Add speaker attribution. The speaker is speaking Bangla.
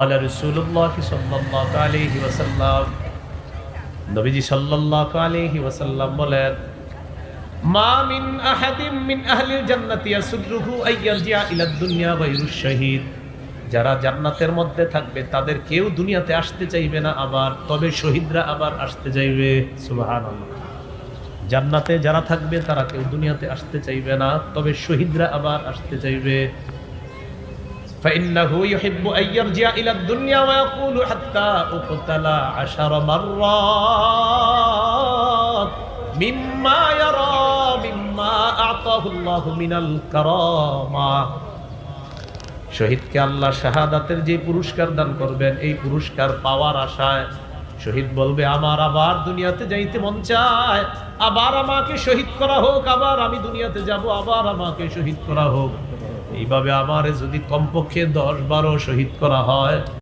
Speaker 1: قال رسول الله صلى الله عليه وسلم নবীজি সাল্লাল্লাহু আলাইহি ওয়াসাল্লাম বলেন মা মিন আহাদিন মিন আহলিল জান্নাতি ইয়াসুরুহু আইয়ারজিআ ইলা দুনিয়া গায়রুশ শাহীদ। যারা জান্নাতের মধ্যে থাকবে তাদের কেউ দুনিয়াতে আসতে চাইবে না আবার, তবে শহীদরা আবার আসতে চাইবে। সুবহানাল্লাহ। জান্নাতে যারা থাকবে তারা কেউ দুনিয়াতে আসতে চাইবে না, তবে শহীদরা আবার আসতে চাইবে। فإنه يحب أن يرجع إلى الدنيا ويقول حتى أقتل 10 مرات مما يرى مما أعطاه الله من الكرامة। শহীদকে আল্লাহ শাহাদাতের যে পুরস্কার দান করবেন, এই পুরস্কার পাওয়ার আশায় শহীদ বলবে আমার আবার দুনিয়াতে যাইতে মন চায়, আবার আমাকে শহীদ করা হোক, আবার আমি দুনিয়াতে যাব, আবার আমাকে শহীদ করা হোক। এইভাবে আমারে যদি কমপক্ষে 10-12 শহীদ করা হয়,